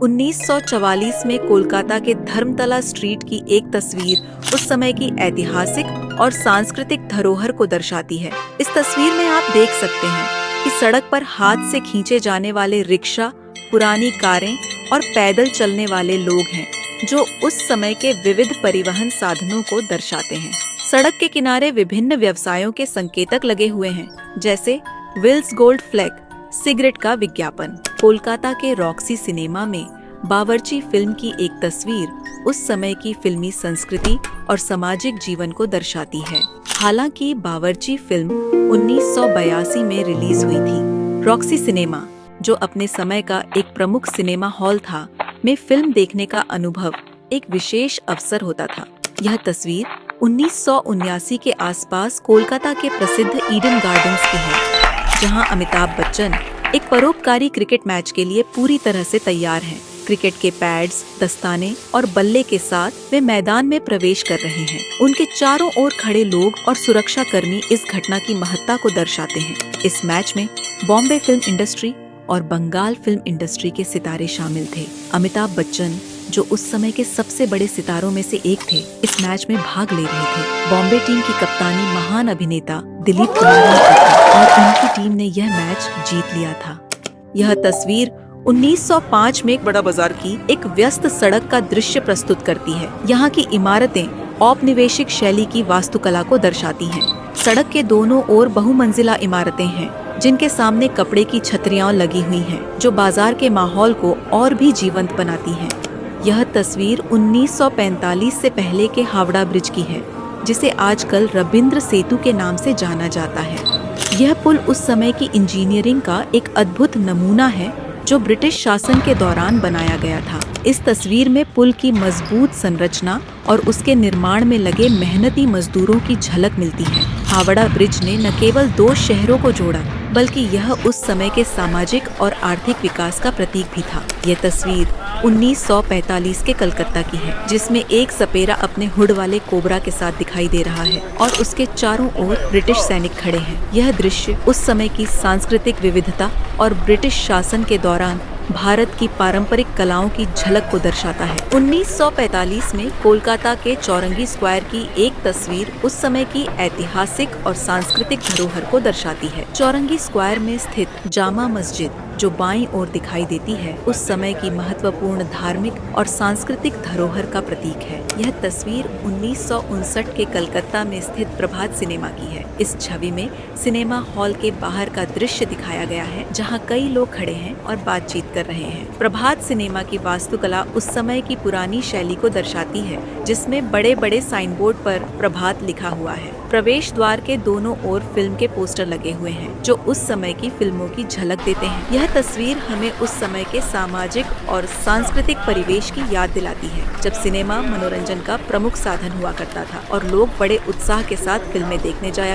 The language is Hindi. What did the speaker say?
1944 में कोलकाता के धर्मतला स्ट्रीट की एक तस्वीर उस समय की ऐतिहासिक और सांस्कृतिक धरोहर को दर्शाती है। इस तस्वीर में आप देख सकते हैं कि सड़क पर हाथ से खींचे जाने वाले रिक्शा, पुरानी कारें और पैदल चलने वाले लोग हैं, जो उस समय के विविध परिवहन साधनों को दर्शाते हैं। सड़क के किनारे विभिन्न व्यवसायों के संकेतक लगे हुए हैं, जैसे विल्स गोल्ड फ्लैग, सिगरेट का विज्ञापन। कोलकाता के रॉक्सी सिनेमा में बावर्ची फिल्म की एक तस्वीर उस समय की फिल्मी संस्कृति और सामाजिक जीवन को दर्शाती है। हालांकि बावर्ची फिल्म 1982 में रिलीज हुई थी। रॉक्सी सिनेमा, जो अपने समय का एक प्रमुख सिनेमा हॉल था, में फिल्म देखने का अनुभव एक विशेष अवसर होता था। यह तस्वीर 1979 के आसपास कोलकाता के प्रसिद्ध ईडन गार्डन्स की है, जहां अमिताभ बच्चन एक परोपकारी क्रिकेट मैच के लिए पूरी तरह से तैयार हैं। क्रिकेट के पैड्स, दस्ताने और बल्ले के साथ वे मैदान में प्रवेश कर रहे हैं। उनके चारों ओर खड़े लोग और सुरक्षा कर्मी इस घटना की महत्ता को दर्शाते हैं। इस मैच में बॉम्बे फिल्म इंडस्ट्री और बंगाल फिल्म इंडस्ट्री के सितारे शामिल थे। अमिताभ बच्चन, जो उस समय के सबसे बड़े सितारों में से एक थे, इस मैच में भाग ले रहे थे। बॉम्बे टीम की कप्तानी महान अभिनेता दिलीप कुमार ने की थी और उनकी टीम ने यह मैच जीत लिया था। यह तस्वीर 1905 में बड़ा बाजार की एक व्यस्त सड़क का दृश्य प्रस्तुत करती है। यहाँ की इमारतें औपनिवेशिक शैली की वास्तुकला को दर्शाती हैं। सड़क के दोनों ओर बहुमंजिला इमारतें हैं, जिनके सामने कपड़े की छतरियां लगी हुई हैं, जो बाजार के माहौल को और भी जीवंत बनाती हैं। यह तस्वीर 1945 से पहले के हावड़ा ब्रिज की है, जिसे आजकल रविंद्र सेतु के नाम से जाना जाता है। यह पुल उस समय की इंजीनियरिंग का एक अद्भुत नमूना है, जो ब्रिटिश शासन के दौरान बनाया गया था। इस तस्वीर में पुल की मजबूत संरचना और उसके निर्माण में लगे मेहनती मजदूरों की झलक मिलती है। हावड़ा ब्रिज ने न केवल दो शहरों को जोड़ा, बल्कि यह उस समय के सामाजिक और आर्थिक विकास का प्रतीक भी था। यह तस्वीर 1945 के कलकत्ता की है, जिसमें एक सपेरा अपने हुड वाले कोबरा के साथ दिखाई दे रहा है और उसके चारों ओर ब्रिटिश सैनिक खड़े हैं। यह दृश्य उस समय की सांस्कृतिक विविधता और ब्रिटिश शासन के दौरान भारत की पारंपरिक कलाओं की झलक को दर्शाता है। 1945 में कोलकाता के चौरंगी स्क्वायर की एक तस्वीर उस समय की ऐतिहासिक और सांस्कृतिक धरोहर को दर्शाती है। चौरंगी स्क्वायर में स्थित जामा मस्जिद, जो बाईं ओर दिखाई देती है, उस समय की महत्वपूर्ण धार्मिक और सांस्कृतिक धरोहर का प्रतीक है। यह तस्वीर 1959 के कलकत्ता में स्थित प्रभात सिनेमा की है। इस छवि में सिनेमा हॉल के बाहर का दृश्य दिखाया गया है, जहां कई लोग खड़े हैं और बातचीत कर रहे हैं। प्रभात सिनेमा की वास्तुकला उस समय की पुरानी शैली को दर्शाती है, जिसमें बड़े बड़े साइन बोर्ड पर प्रभात लिखा हुआ है। प्रवेश द्वार के दोनों ओर फिल्म के पोस्टर लगे हुए हैं, जो उस समय की फिल्मों की झलक देते हैं। यह तस्वीर हमें उस समय के सामाजिक और सांस्कृतिक परिवेश की याद दिलाती है, जब सिनेमा मनोरंजन का प्रमुख साधन हुआ करता था और लोग बड़े उत्साह के साथ फिल्में देखने जाया